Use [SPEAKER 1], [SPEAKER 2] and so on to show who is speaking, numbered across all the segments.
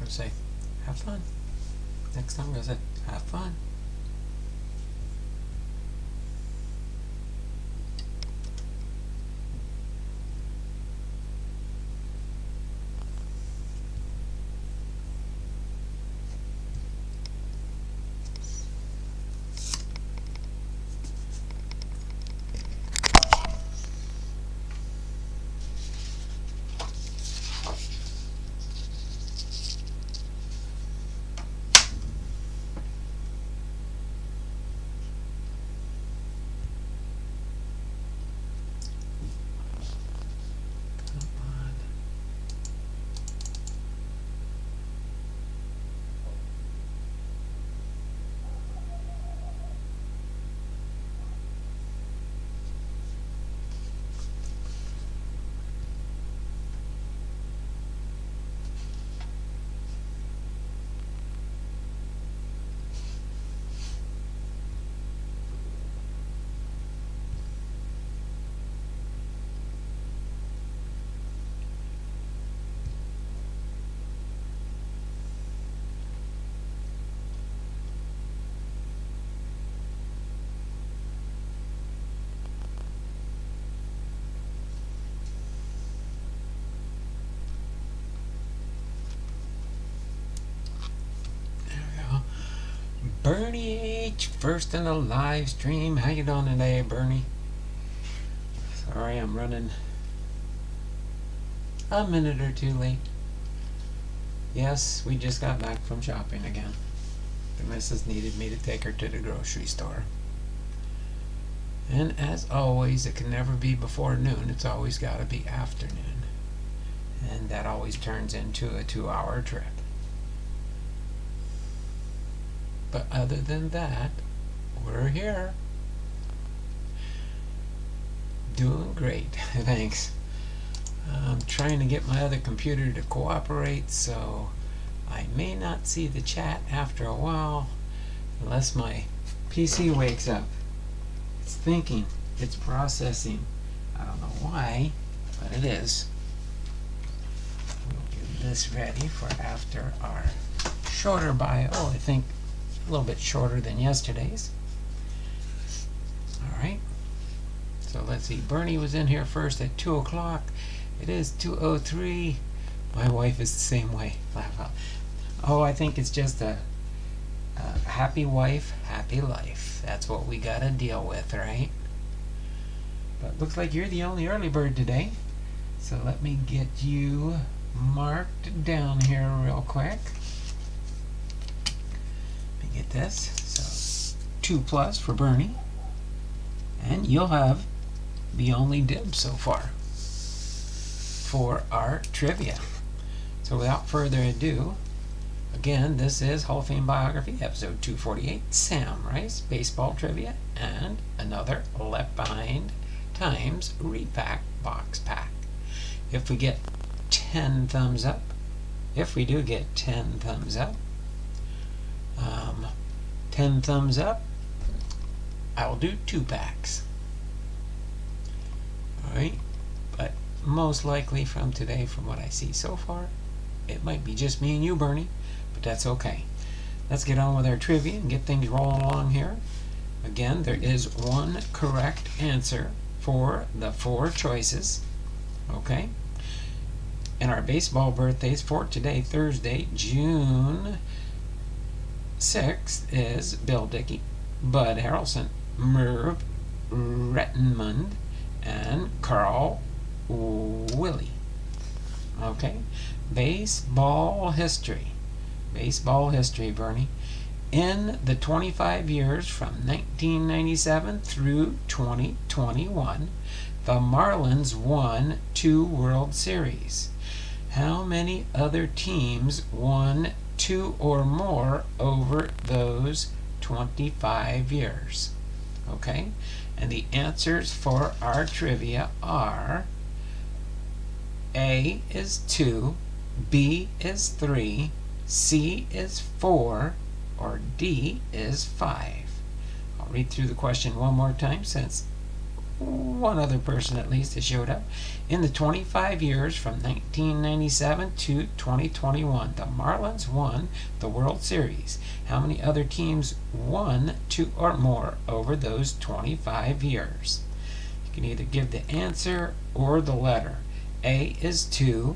[SPEAKER 1] going to say, have fun. Next time I'm going to say, have fun. Bernie H, first in the live stream. How you doing today, Bernie? Sorry, I'm running a minute or two late. Yes, we just got back from shopping again. The missus needed me to take her to the grocery store. And as always, it can never be before noon. It's always got to be afternoon. And that always turns into a 2-hour trip. But other than that, we're here. Doing great, thanks. I'm trying to get my other computer to cooperate, so I may not see the chat after a while, unless my PC wakes up. It's thinking, it's processing. I don't know why, but it is. We'll get this ready for after our shorter bio. I think a little bit shorter than yesterday's. Alright, so let's see. Bernie was in here first at 2 o'clock. It is 2:03. My wife is the same way. Oh, I think it's just a happy wife, happy life. That's what we gotta deal with, right? But looks like you're the only early bird today. So let me get you marked down here real quick. Get this, so 2+ for Bernie, and you'll have the only dibs so far for our trivia. So without further ado, again, this is Hall of Fame Biography, episode 248, Sam Rice, baseball trivia, and another Left Behind times Repack Box Pack. If we get 10 thumbs up, if we do get 10 thumbs up, 10 thumbs up, I'll do 2 packs. Alright, but most likely from today, from what I see so far, it might be just me and you, Bernie, but that's okay. Let's get on with our trivia and get things rolling along here. Again, there is one correct answer for the 4 choices. Okay? And our baseball birthdays for today, Thursday, June 6th, is Bill Dickey, Bud Harrelson, Merv Rettenmund, and Carl Willie. Okay? Baseball history. Baseball history, Bernie. In the 25 years from 1997 through 2021, the Marlins won 2 World Series. How many other teams won 2 or more over those 25 years? Okay? And the answers for our trivia are: A is 2, B is 3, C is 4, or D is 5. I'll read through the question one more time since one other person at least that showed up. In the 25 years from 1997 to 2021, the Marlins won the World Series. How many other teams won 2 or more over those 25 years? You can either give the answer or the letter. A is 2,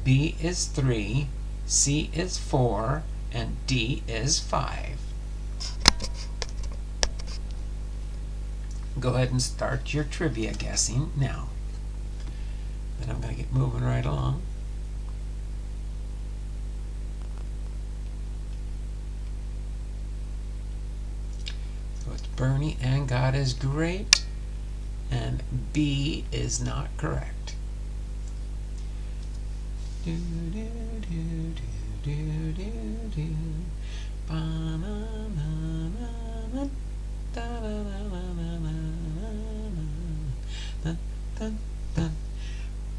[SPEAKER 1] B is 3, C is 4, and D is 5. Go ahead and start your trivia guessing now. Then I'm going to get moving right along. So it's Bernie and God is great, and B is not correct. Do do do do do do do. Ba-na-na-na-na. Dun, dun, dun.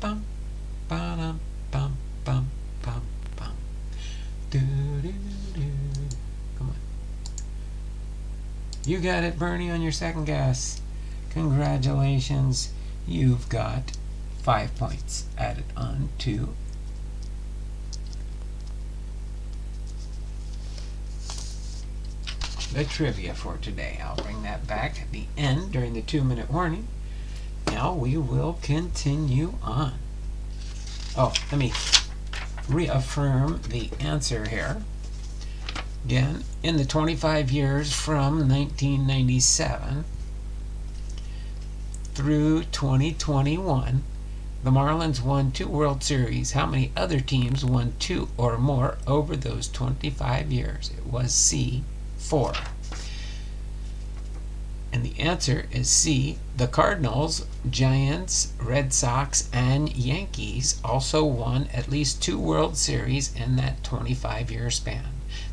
[SPEAKER 1] Bum, ba-dum, bum, bum, bum, bum. Do, do, do. Come on. You got it, Bernie, on your second guess. Congratulations. You've got 5 points added on to the trivia for today. I'll bring that back at the end during the 2-minute warning. Now we will continue on. Oh, let me reaffirm the answer here. Again, in the 25 years from 1997 through 2021, the Marlins won 2 World Series. How many other teams won 2 or more over those 25 years? It was C, 4. And the answer is C. The Cardinals, Giants, Red Sox, and Yankees also won at least 2 World Series in that 25-year span.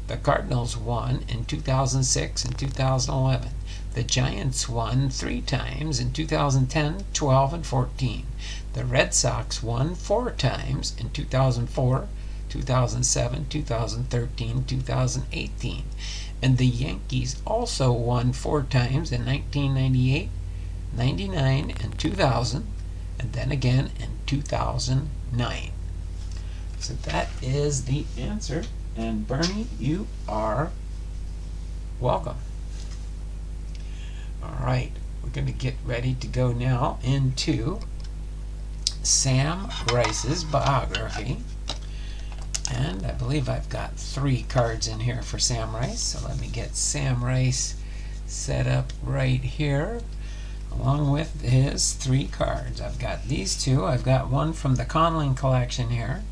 [SPEAKER 1] The Cardinals won in 2006 and 2011. The Giants won 3 times in 2010, 12, and 14. The Red Sox won 4 times in 2004, 2007, 2013, 2018. And the Yankees also won 4 times in 1998, 99, and 2000, and then again in 2009. So that is the answer. And Bernie, you are welcome. All right, we're going to get ready to go now into Sam Rice's biography. And I believe I've got 3 cards in here for Sam Rice. So let me get Sam Rice set up right here, along with his 3 cards. I've got these 2. I've got one from the Conling collection here.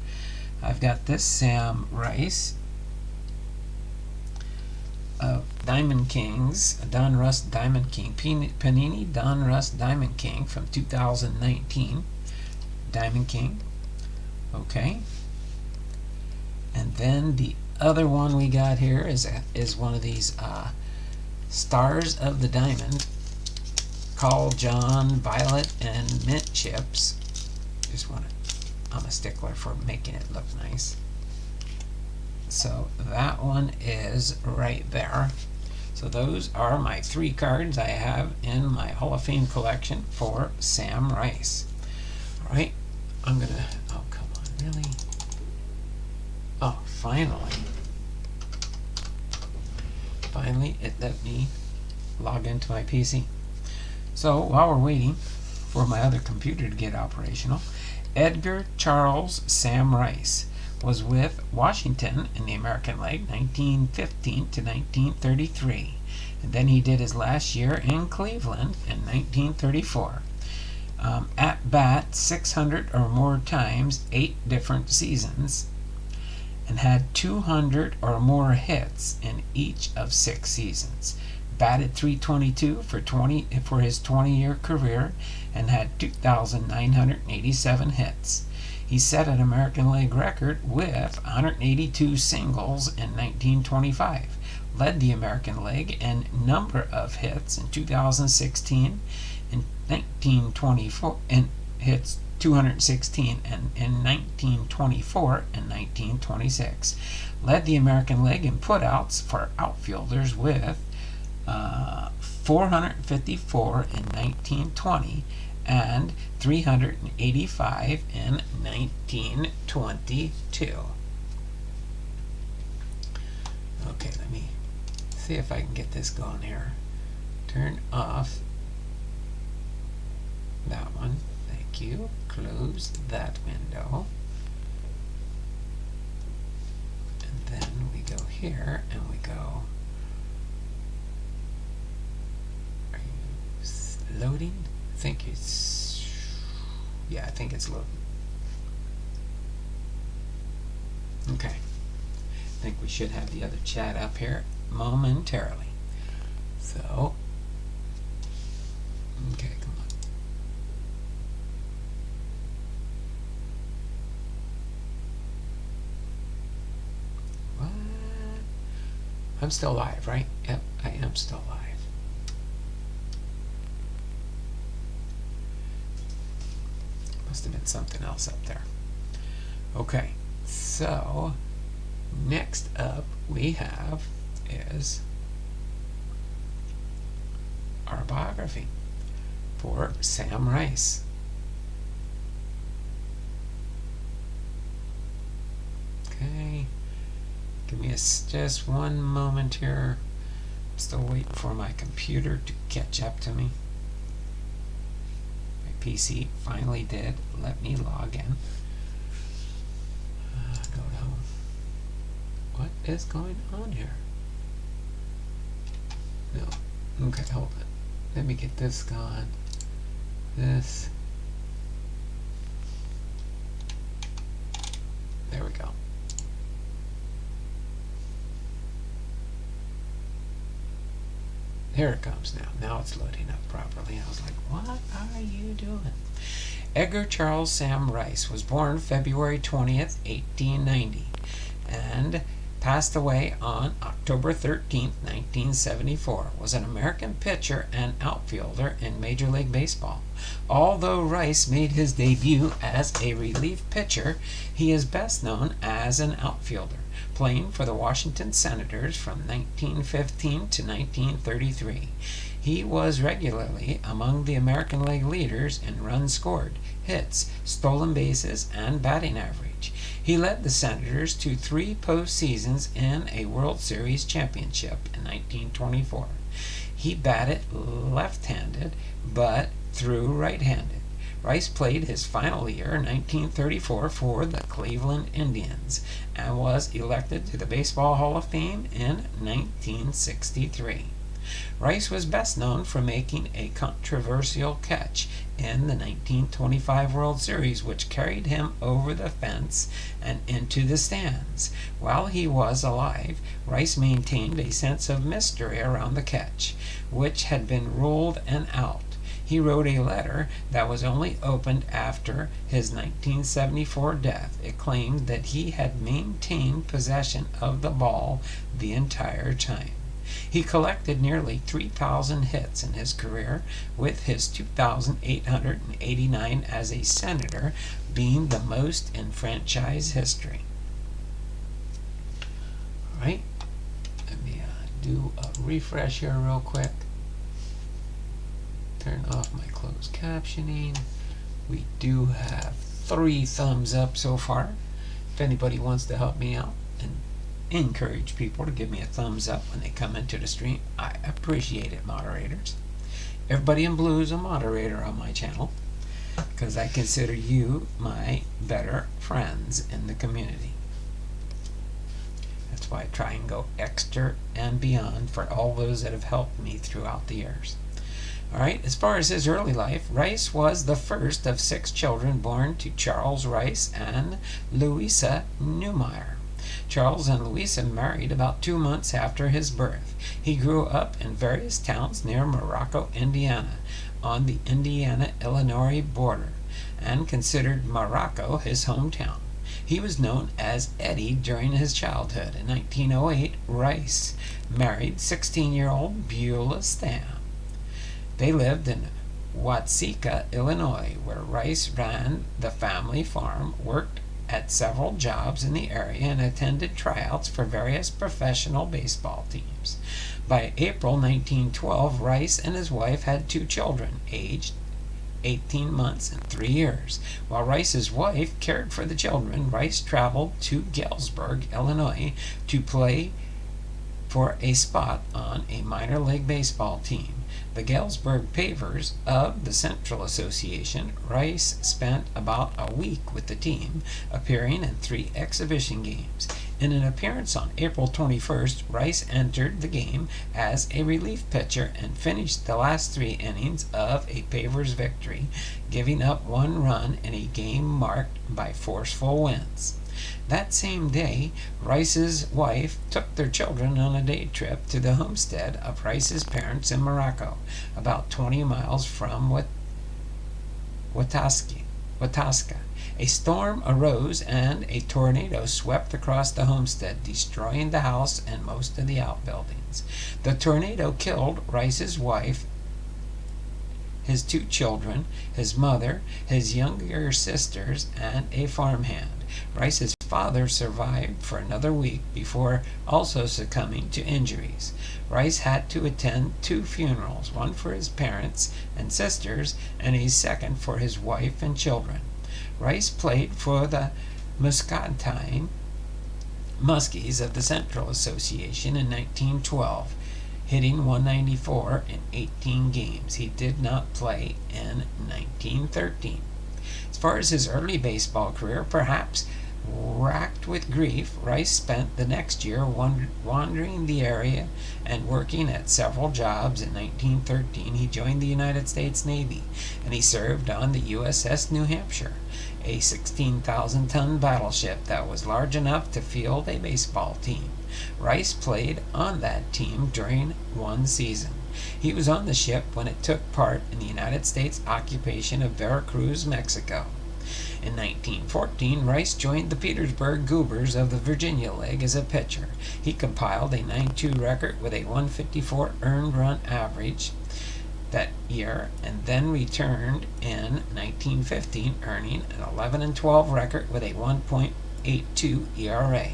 [SPEAKER 1] I've got this Sam Rice of Diamond Kings, Donruss Diamond King, Panini Donruss Diamond King from 2019. Diamond King. Okay. And then the other one we got here is one of these Stars of the Diamond, Carl John, Violet, and Mint chips. Just want to, I'm a stickler for making it look nice. So that one is right there. So those are my 3 cards I have in my Hall of Fame collection for Sam Rice. All right, I'm gonna, oh come on, really? Oh, finally it let me log into my PC. So while we're waiting for my other computer to get operational, Edgar Charles Sam Rice was with Washington in the American League 1915 to 1933, and then he did his last year in Cleveland in 1934. At bat 600 or more times, 8 different seasons, and had 200 or more hits in each of 6 seasons. Batted .322 for his 20-year career and had 2,987 hits. He set an American League record with 182 singles in 1925, led the American League in number of hits in 2016, in 1924 and hits 216, and in 1924 and 1926. Led the American League in putouts for outfielders with 454 in 1920, and 385 in 1922. Okay, let me see if I can get this going here. Turn off that one. Thank you. Close that window. And then we go here and we go. Are you loading? I think it's. Yeah, I think it's loading. Okay. I think we should have the other chat up here momentarily. So, okay, come on. What? I'm still live, right? Yep, I am still live. Must have been something else up there. Okay, so next up we have is our biography for Sam Rice. Okay, give me just one moment here. I'm still waiting for my computer to catch up to me. My PC finally did let me log in. Go down. What is going on here? No. Okay, hold on. Let me get this gone. This. There we go. Here it comes now. Now it's loading up properly. I was like, what are you doing? Edgar Charles Sam Rice was born February 20th, 1890, and passed away on October 13th, 1974, was an American pitcher and outfielder in Major League Baseball. Although Rice made his debut as a relief pitcher, he is best known as an outfielder, playing for the Washington Senators from 1915 to 1933. He was regularly among the American League leaders in runs scored, hits, stolen bases, and batting average. He led the Senators to 3 postseasons and a World Series championship in 1924. He batted left-handed, but threw right-handed. Rice played his final year in 1934 for the Cleveland Indians and was elected to the Baseball Hall of Fame in 1963. Rice was best known for making a controversial catch in the 1925 World Series, which carried him over the fence and into the stands. While he was alive, Rice maintained a sense of mystery around the catch, which had been ruled an out. He wrote a letter that was only opened after his 1974 death. It claimed that he had maintained possession of the ball the entire time. He collected nearly 3,000 hits in his career, with his 2,889 as a Senator being the most in franchise history. Alright, let me do a refresh here real quick. Turn off my closed captioning. We do have 3 thumbs up so far. If anybody wants to help me out and encourage people to give me a thumbs up when they come into the stream, I appreciate it, moderators. Everybody in blue is a moderator on my channel because I consider you my better friends in the community. That's why I try and go extra and beyond for all those that have helped me throughout the years. Alright, as far as his early life, Rice was the first of 6 children born to Charles Rice and Louisa Neumeyer. Charles and Louisa married about 2 months after his birth. He grew up in various towns near Morocco, Indiana, on the Indiana-Illinois border, and considered Morocco his hometown. He was known as Eddie during his childhood. In 1908, Rice married 16-year-old Beulah Stam. They lived in Watseka, Illinois, where Rice ran the family farm, worked at several jobs in the area and attended tryouts for various professional baseball teams. By April 1912, Rice and his wife had 2 children, aged 18 months and 3 years. While Rice's wife cared for the children, Rice traveled to Galesburg, Illinois, to play for a spot on a minor league baseball team. The Galesburg Pavers of the Central Association. Rice spent about a week with the team, appearing in 3 exhibition games. In an appearance on April 21st, Rice entered the game as a relief pitcher and finished the last 3 innings of a Pavers victory, giving up 1 run in a game marked by forceful winds. That same day, Rice's wife took their children on a day trip to the homestead of Rice's parents in Morocco, about 20 miles from Wataska. A storm arose and a tornado swept across the homestead, destroying the house and most of the outbuildings. The tornado killed Rice's wife, his 2 children, his mother, his younger sisters, and a farmhand. Rice's father survived for another week before also succumbing to injuries. Rice had to attend 2 funerals, one for his parents and sisters, and a second for his wife and children. Rice played for the Muscatine Muskies of the Central Association in 1912, hitting .194 in 18 games. He did not play in 1913. As far as his early baseball career, perhaps racked with grief, Rice spent the next year wandering the area and working at several jobs. In 1913, he joined the United States Navy, and he served on the USS New Hampshire, a 16,000-ton battleship that was large enough to field a baseball team. Rice played on that team during 1 season. He was on the ship when it took part in the United States occupation of Veracruz, Mexico. In 1914, Rice joined the Petersburg Goobers of the Virginia League as a pitcher. He compiled a .92 record with a .154 earned run average that year, and then returned in 1915, earning an 11-12 record with a 1.82 ERA.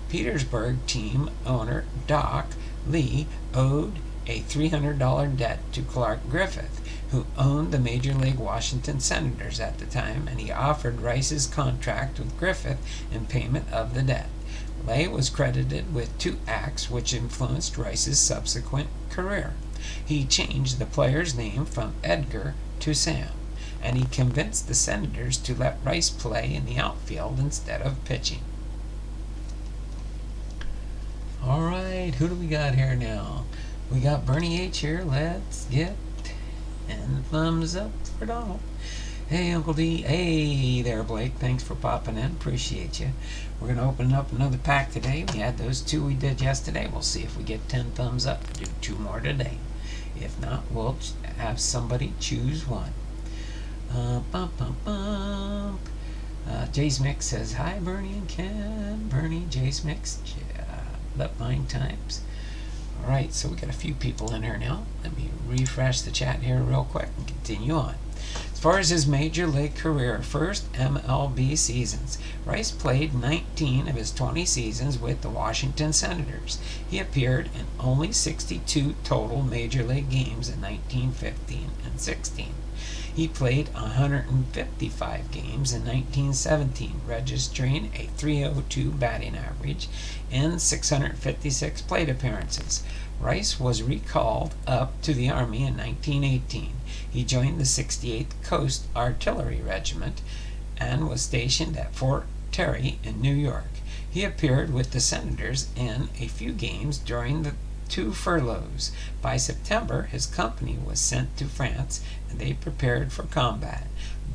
[SPEAKER 1] Petersburg team owner Doc Lee owed a $300 debt to Clark Griffith, who owned the Major League Washington Senators at the time, and he offered Rice's contract with Griffith in payment of the debt. Lay was credited with 2 acts which influenced Rice's subsequent career. He changed the player's name from Edgar to Sam, and he convinced the Senators to let Rice play in the outfield instead of pitching. All right, who do we got here now? We got Bernie H here. Let's get and thumbs up for Donald. Hey, Uncle D. Hey there, Blake. Thanks for popping in. Appreciate you. We're going to open up another pack today. We had those 2 we did yesterday. We'll see if we get 10 thumbs up. Do 2 more today. If not, we'll have somebody choose one. Jay's Mix says, hi, Bernie and Ken. Bernie, Jay's Mix. Love Mine Times. Alright, so we got a few people in here now. Let me refresh the chat here real quick and continue on. As far as his major league career, first MLB seasons. Rice played 19 of his 20 seasons with the Washington Senators. He appeared in only 62 total major league games in 1915 and 16. He played 155 games in 1917, registering a .302 batting average and 656 plate appearances. Rice was recalled up to the Army in 1918. He joined the 68th Coast Artillery Regiment and was stationed at Fort Terry in New York. He appeared with the Senators in a few games during the 2 furloughs. By September, his company was sent to France and they prepared for combat,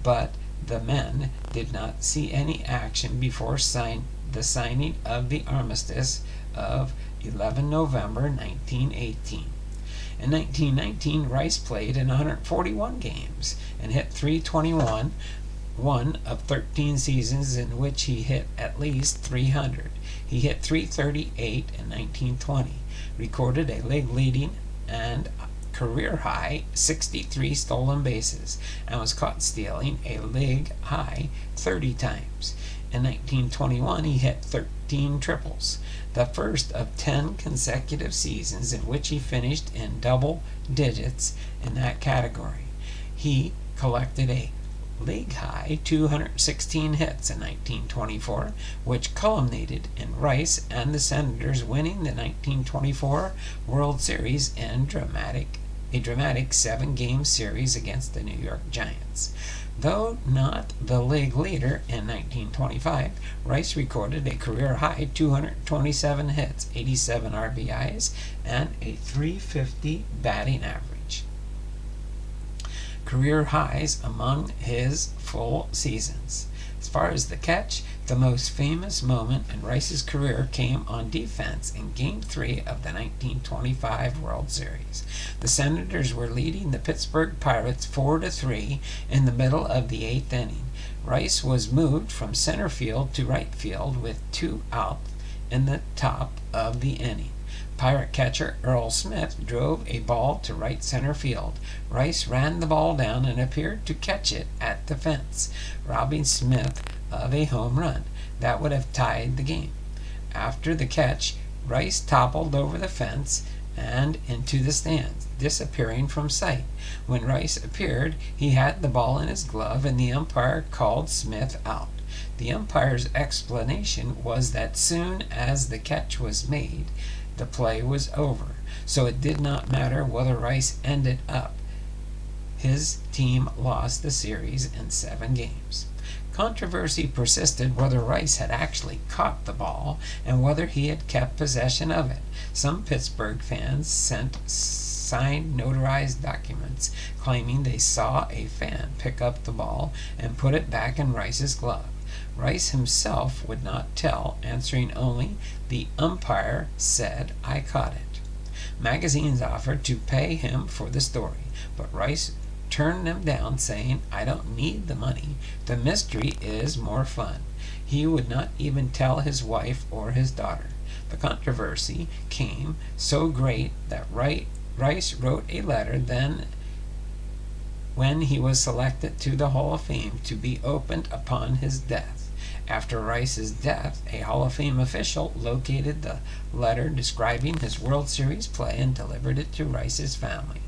[SPEAKER 1] but the men did not see any action before the signing of the armistice of 11 November 1918. In 1919, Rice played in 141 games and hit .321, one of 13 seasons in which he hit at least 300. He hit .338 in 1920, recorded a league-leading and career-high 63 stolen bases, and was caught stealing a league-high 30 times. In 1921, he hit 13 triples, the first of 10 consecutive seasons in which he finished in double digits in that category. He collected a league-high 216 hits in 1924, which culminated in Rice and the Senators winning the 1924 World Series in a dramatic 7-game series against the New York Giants. Though not the league leader in 1925, Rice recorded a career-high 227 hits, 87 RBIs, and a .350 batting average. Career highs among his full seasons. As far as the catch, the most famous moment in Rice's career came on defense in Game 3 of the 1925 World Series. The Senators were leading the Pittsburgh Pirates 4-3 in the middle of the 8th inning. Rice was moved from center field to right field with 2 out in the top of the inning. Pirate catcher Earl Smith drove a ball to right center field. Rice ran the ball down and appeared to catch it at the fence, robbing Smith of a home run that would have tied the game. After the catch, Rice toppled over the fence and into the stands, disappearing from sight. When Rice appeared, he had the ball in his glove, and the umpire called Smith out. The umpire's explanation was that soon as the catch was made, the play was over, so it did not matter whether Rice ended up. His team lost the series in 7 games. Controversy persisted whether Rice had actually caught the ball and whether he had kept possession of it. Some Pittsburgh fans sent signed notarized documents claiming they saw a fan pick up the ball and put it back in Rice's glove. Rice himself would not tell, answering only, "The umpire said I caught it." Magazines offered to pay him for the story, but Rice turned them down, saying, "I don't need the money. The mystery is more fun." He would not even tell his wife or his daughter. The controversy came so great that Rice wrote a letter then when he was selected to the Hall of Fame to be opened upon his death. After Rice's death, a Hall of Fame official located the letter describing his World Series play and delivered it to Rice's family.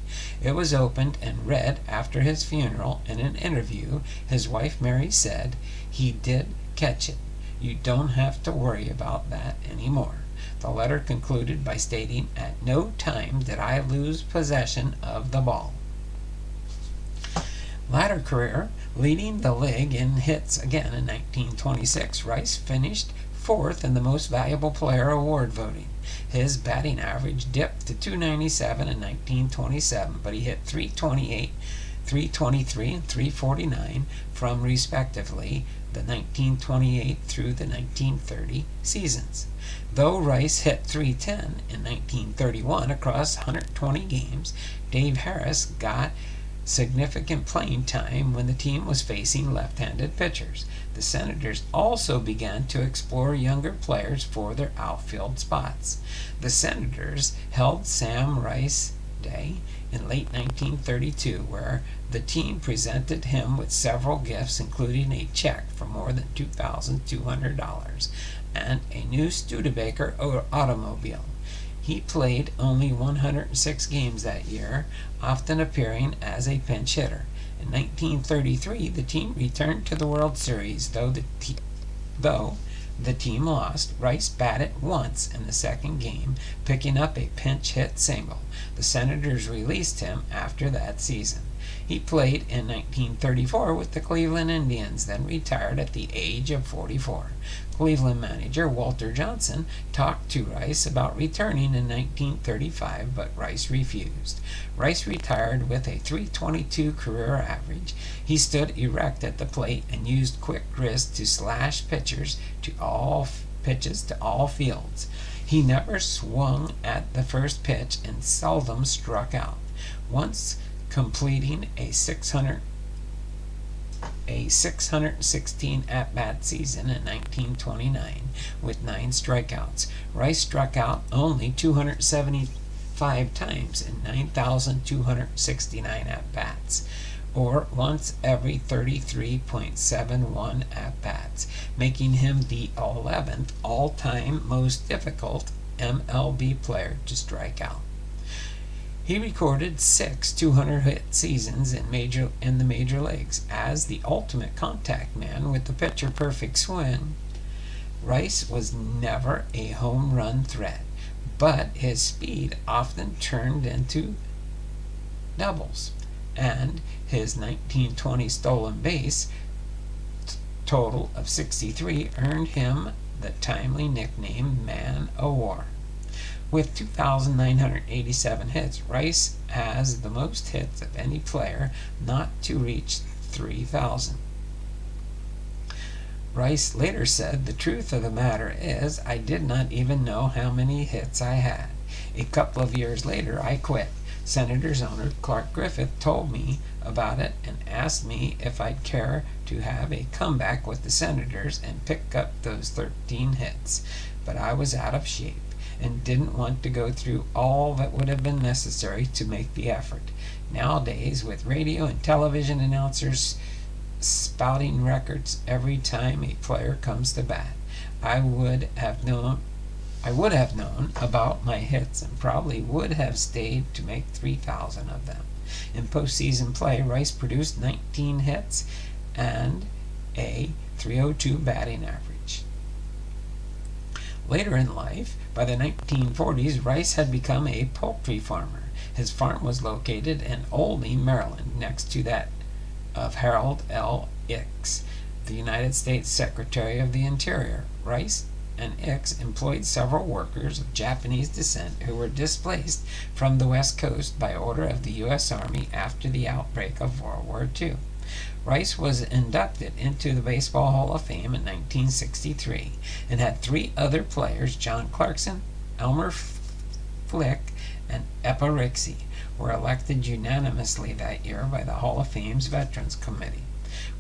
[SPEAKER 1] It was opened and read after his funeral. In an interview, his wife Mary said, "He did catch it. You don't have to worry about that anymore." The letter concluded by stating, "At no time did I lose possession of the ball." Latter career, leading the league in hits again in 1926, Rice finished 4th in the Most Valuable Player award voting. His batting average dipped to .297 in 1927, but he hit .328, .323, and .349 from respectively the 1928 through the 1930 seasons. Though Rice hit .310 in 1931 across 120 games, Dave Harris got significant playing time when the team was facing left-handed pitchers. The Senators also began to explore younger players for their outfield spots. The Senators held Sam Rice Day in late 1932, where the team presented him with several gifts, including a check for more than $2,200 and a new Studebaker automobile. He played only 106 games that year, often appearing as a pinch hitter. In 1933, the team returned to the World Series, though the team lost. Rice batted once in the second game, picking up a pinch hit single. The Senators released him after that season. He played in 1934 with the Cleveland Indians, then retired at the age of 44. Cleveland manager Walter Johnson talked to Rice about returning in 1935, but Rice refused. Rice retired with a .322 career average. He stood erect at the plate and used quick wrist to slash pitches to all fields. He never swung at the first pitch and seldom struck out, once completing a 616 at-bat season in 1929 with 9 strikeouts. Rice struck out only 275 times in 9,269 at-bats, or once every 33.71 at-bats. making him the 11th all-time most difficult MLB player to strike out. He recorded 6 200-hit seasons in the major leagues. As the ultimate contact man with the picture-perfect swing, Rice was never a home run threat, but his speed often turned into doubles, and his 1920 stolen base total of 63 earned him the timely nickname Man o' War. With 2,987 hits, Rice has the most hits of any player not to reach 3,000. Rice later said, "The truth of the matter is, I did not even know how many hits I had. A couple of years later, I quit. Senators owner Clark Griffith told me about it and asked me if I'd care to have a comeback with the Senators and pick up those 13 hits. But I was out of shape and didn't want to go through all that would have been necessary to make the effort. Nowadays, with radio and television announcers spouting records every time a player comes to bat, I would have known about my hits and probably would have stayed to make 3,000 of them." In postseason play, Rice produced 19 hits and a .302 batting average. Later in life, by the 1940s, Rice had become a poultry farmer. His farm was located in Olney, Maryland, next to that of Harold L. Ickes, the United States Secretary of the Interior. Rice and Ickes employed several workers of Japanese descent who were displaced from the West Coast by order of the U.S. Army after the outbreak of World War II. Rice was inducted into the Baseball Hall of Fame in 1963 and had 3 other players, John Clarkson, Elmer Flick, and Epa Rixey, were elected unanimously that year by the Hall of Fame's Veterans Committee,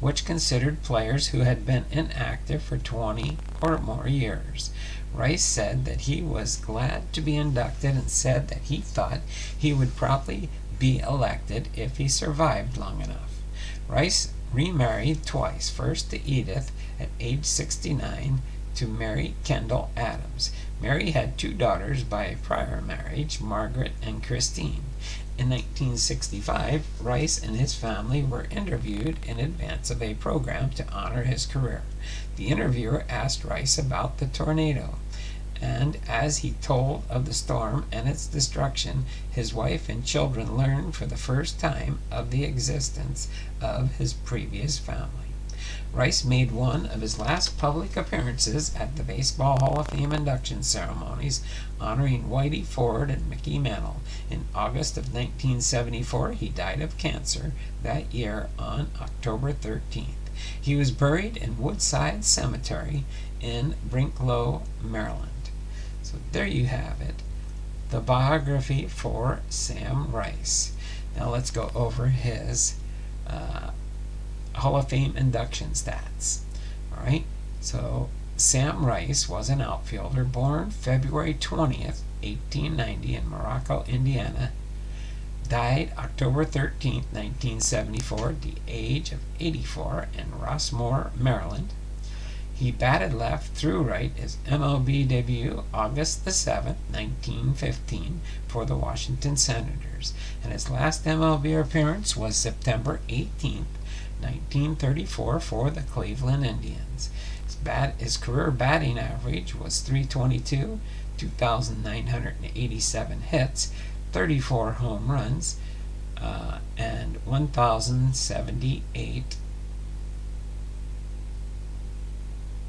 [SPEAKER 1] which considered players who had been inactive for 20 or more years. Rice said that he was glad to be inducted and said that he thought he would probably be elected if he survived long enough. Rice remarried twice, first to Edith at age 69 to Mary Kendall Adams. Mary had 2 daughters by a prior marriage, Margaret and Christine. In 1965, Rice and his family were interviewed in advance of a program to honor his career. The interviewer asked Rice about the tornado, and as he told of the storm and its destruction, his wife and children learned for the first time of the existence of his previous family. Rice made one of his last public appearances at the Baseball Hall of Fame induction ceremonies, honoring Whitey Ford and Mickey Mantle. In August of 1974, he died of cancer that year on October 13th. He was buried in Woodside Cemetery in Brinklow, Maryland. So there you have it, the biography for Sam Rice. Now let's go over his Hall of Fame induction stats. All right, so Sam Rice was an outfielder born February 20th, 1890 in Morocco, Indiana. Died October 13th, 1974 at the age of 84 in Rossmore, Maryland. He batted left through right his MLB debut August the 7th, 1915 for the Washington Senators, and his last MLB appearance was September 18th, 1934 for the Cleveland Indians. His career batting average was .322, 2,987 hits, 34 home runs, and 1,078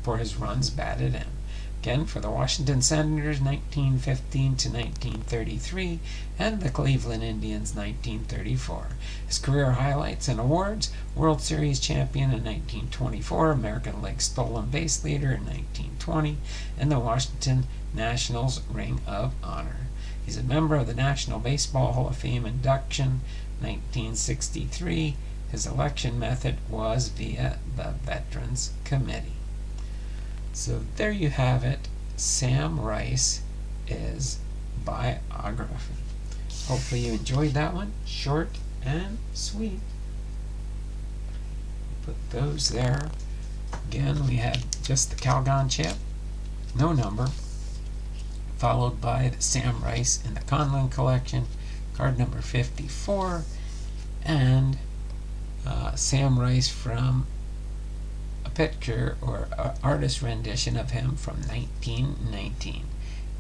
[SPEAKER 1] for his runs batted in. Again, for the Washington Senators, 1915 to 1933, and the Cleveland Indians, 1934. His career highlights and awards: World Series champion in 1924, American League stolen base leader in 1920, and the Washington Nationals Ring of Honor. He's a member of the National Baseball Hall of Fame induction, 1963. His election method was via the Veterans Committee. So there you have it, Sam Rice is biography. Hopefully you enjoyed that one, short and sweet. Put those there. Again, we had just the Calgon chip, no number, followed by the Sam Rice in the Conlon collection, card number 54, and Sam Rice from a picture or artist rendition of him from 1919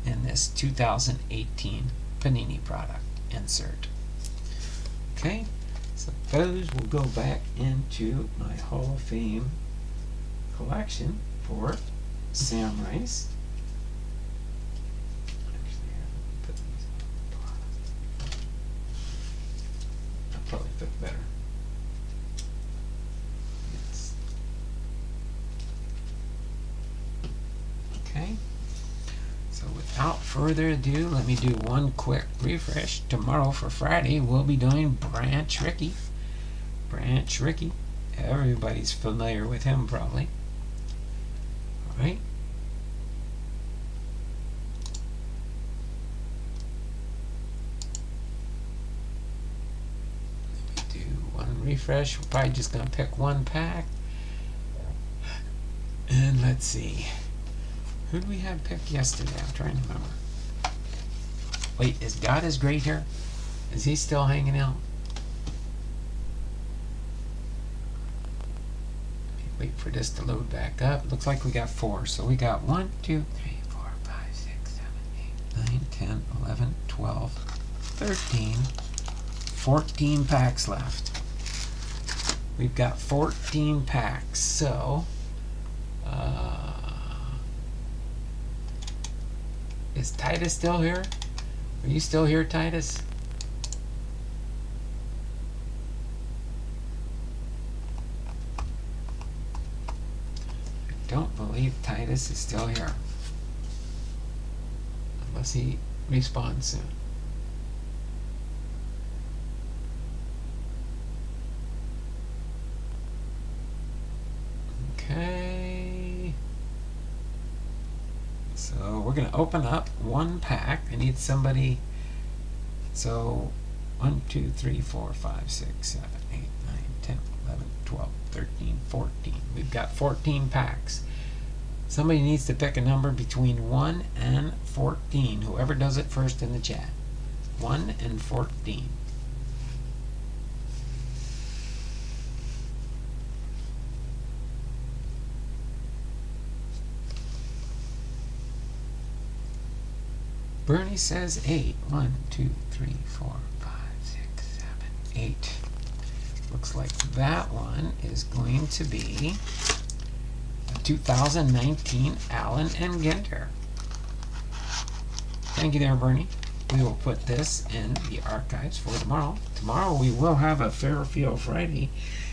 [SPEAKER 1] in this 2018 Panini product insert. Okay, so those will go back into my Hall of Fame collection for Sam Rice. Actually, I'll put these on the bottom. That'll probably fit better. Yes. Okay. So without further ado, let me do one quick refresh. Tomorrow for Friday, we'll be doing Branch Rickey. Branch Rickey. Everybody's familiar with him probably. Alright. Let me do one refresh. We're probably just going to pick one pack. And let's see. Who did we have picked yesterday? I'm trying to remember. Wait, is God is Great here? Is he still hanging out? Wait for this to load back up. Looks like we got 4. So we got 1, 2, 3, 4, 5, 6, 7, 8, 9, 10, 11, 12, 13, 14 packs left. We've got 14 packs. So, is Titus still here? Are you still here, Titus? I don't believe Titus is still here. Unless he respawns soon. Okay. So we're going to open up one pack. I need somebody. So 1, 2, 3, 4, 5, 6, 7, 8, 9, 10, 11, 12, 13, 14. We've got 14 packs. Somebody needs to pick a number between 1 and 14. Whoever does it first in the chat. 1 and 14. Bernie says 8. 1, 2, 3, 4, 5, 6, 7, 8. Looks like that one is going to be a 2019 Allen and Ginter. Thank you there, Bernie. We will put this in the archives for tomorrow. Tomorrow we will have a Fairfield Friday,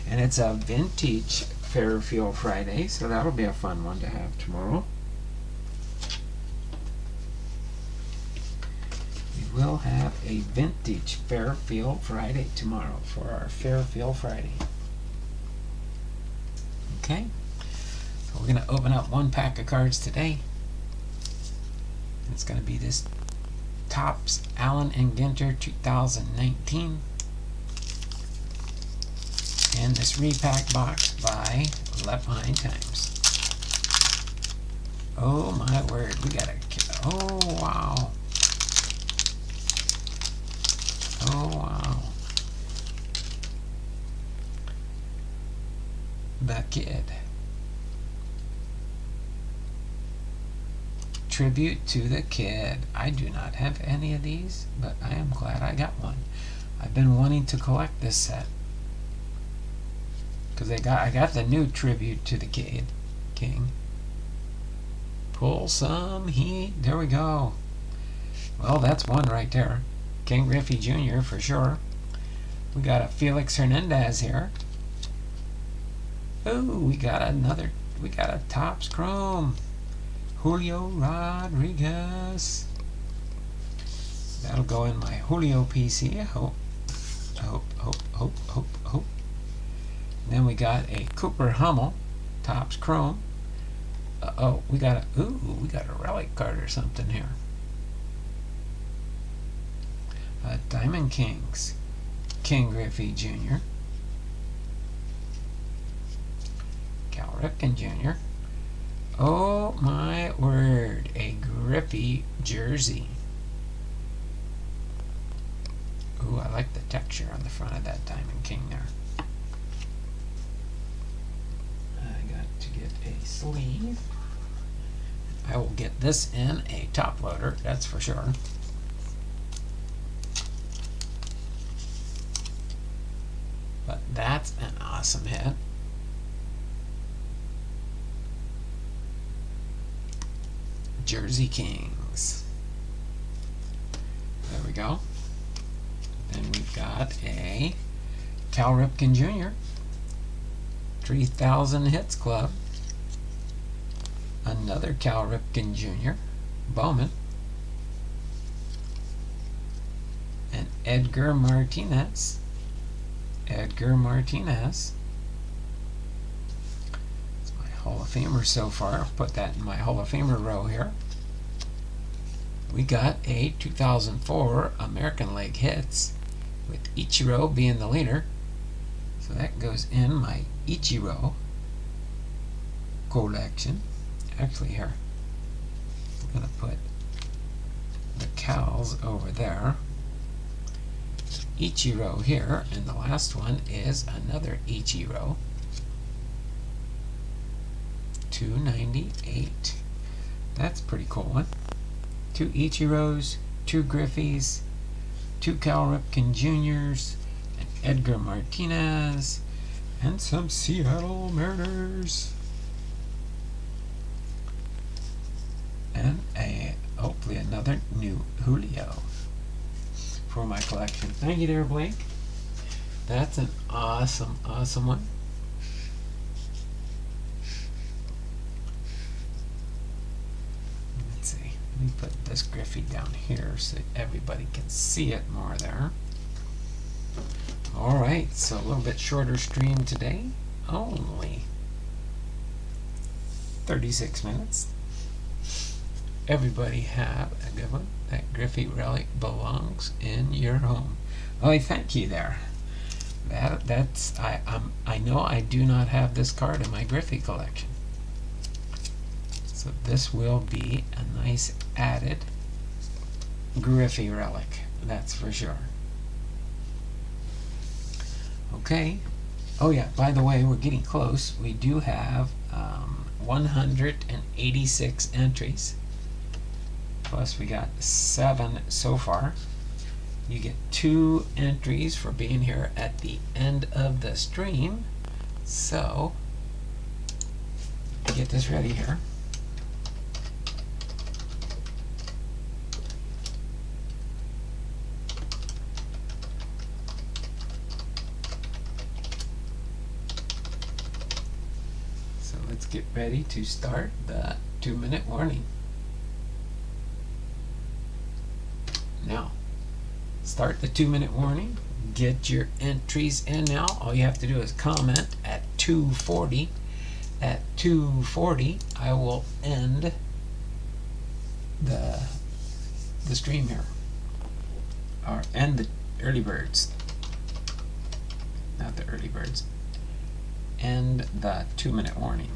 [SPEAKER 1] and it's a vintage Fairfield Friday, so that'll be a fun one to have tomorrow. We'll have a vintage Fairfield Friday tomorrow for our Fairfield Friday. Okay, so we're going to open up one pack of cards today. It's going to be this Topps Allen and Ginter 2019 and this repack box by Left Behind Times. Oh my word, we got a, oh wow. Oh wow. The Kid. Tribute to the Kid. I do not have any of these, but I am glad I got one. I've been wanting to collect this set. Because I got the new Tribute to the Kid King. Pull some heat. There we go. Well, that's one right there. Ken Griffey Jr. for sure. We got a Felix Hernandez here. Oh, we got a Topps Chrome. Julio Rodriguez. That'll go in my Julio PC, I hope. Hope. Then we got a Cooper Hummel, Topps Chrome. Oh, we got a relic card or something here. Diamond Kings, Ken Griffey Jr., Cal Ripken Jr., Oh my word, a Griffey jersey. Ooh, I like the texture on the front of that Diamond King there. I got to get a sleeve. I will get this in a top loader, that's for sure. But that's an awesome hit. Jersey Kings. There we go. Then we've got a Cal Ripken Jr. 3000 Hits Club. Another Cal Ripken Jr. Bowman. And Edgar Martinez. Edgar Martinez. It's my Hall of Famer so far. I'll put that in my Hall of Famer row here. We got a 2004 American League Hits with Ichiro being the leader. So that goes in my Ichiro collection. Actually, here, I'm going to put the Cals over there. Ichiro here, and the last one is another Ichiro. 298. That's a pretty cool one. 2 Ichiros, 2 Griffeys, 2 Cal Ripken Juniors, an Edgar Martinez, and some Seattle Mariners. And hopefully another new Julio for my collection. Thank you there, Blake. That's an awesome, awesome one. Let's see. Let me put this Griffey down here so everybody can see it more there. Alright, so a little bit shorter stream today. Only 36 minutes. Everybody have a good one. That Griffey relic belongs in your home. Oh, thank you there. That's I know I do not have this card in my Griffey collection. So this will be a nice added Griffey relic. That's for sure. Okay. Oh yeah, by the way, we're getting close. We do have 186 entries. Plus we got 7 so far. You get 2 entries for being here at the end of the stream. So get this ready here. So let's get ready to start the 2-minute warning. Now, start the 2-minute warning. Get your entries in now. All you have to do is comment at 2:40. At 2:40, I will end the stream here, or end the early birds. Not the early birds. End the 2-minute warning.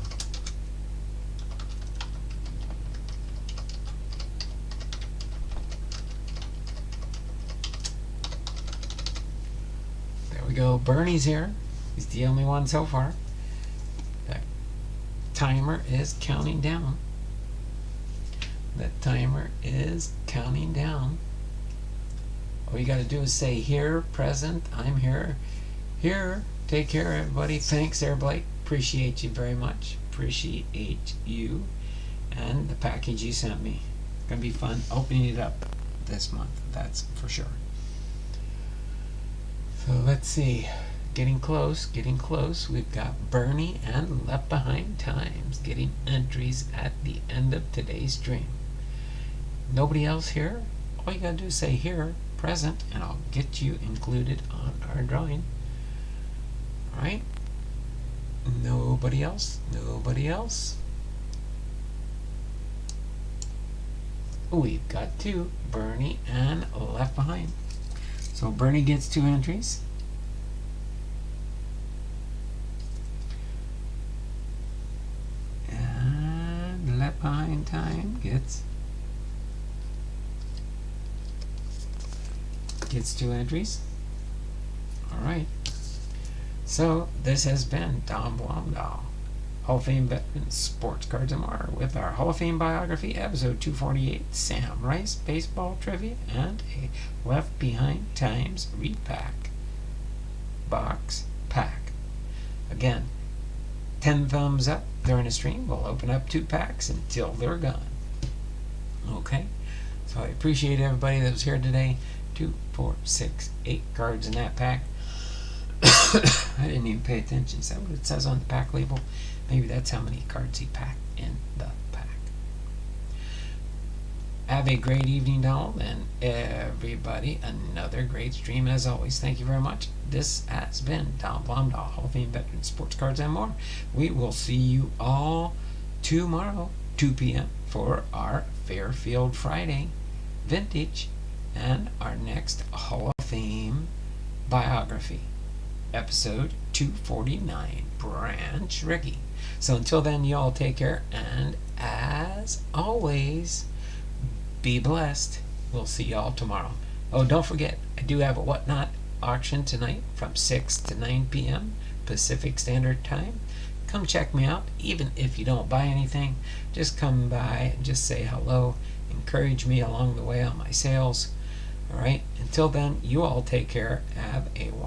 [SPEAKER 1] Go. Bernie's here. He's the only one so far. The timer is counting down. The timer is counting down. All you got to do is say here, present, I'm here. Here. Take care, everybody. Thanks there, Blake. Appreciate you very much. Appreciate you. And the package you sent me. Gonna be fun opening it up this month. That's for sure. So let's see, getting close, getting close. We've got Bernie and Left Behind Times getting entries at the end of today's stream. Nobody else here? All you gotta do is say here, present, and I'll get you included on our drawing. Alright? Nobody else? Nobody else? We've got 2, Bernie and Left Behind. So Bernie gets 2 entries. And left behind time gets 2 entries. Alright. So this has been Don Blomdahl, Hall of Fame veteran, sports cards and more, with our Hall of Fame biography, episode 248, Sam Rice baseball trivia, and a Left Behind Times repack box pack. Again, 10 thumbs up during the stream. We'll open up 2 packs until they're gone. Okay, so I appreciate everybody that was here today. 2, 4, 6, 8 cards in that pack. I didn't even pay attention. Is that what it says on the pack label? Maybe that's how many cards he packed in the pack. Have a great evening, Donald, and everybody. Another great stream as always. Thank you very much. This has been Donald Blomdahl, Hall of Fame veteran, sports cards and more. We will see you all tomorrow, 2 p.m. for our Fairfield Friday vintage and our next Hall of Fame biography, episode 249, Branch Rickey. So until then, you all take care, and as always, be blessed. We'll see y'all tomorrow. Oh, don't forget, I do have a WhattNot auction tonight from 6 to 9 p.m. Pacific Standard Time. Come check me out. Even if you don't buy anything, just come by and just say hello. Encourage me along the way on my sales. Alright, until then, you all take care. Have a wonderful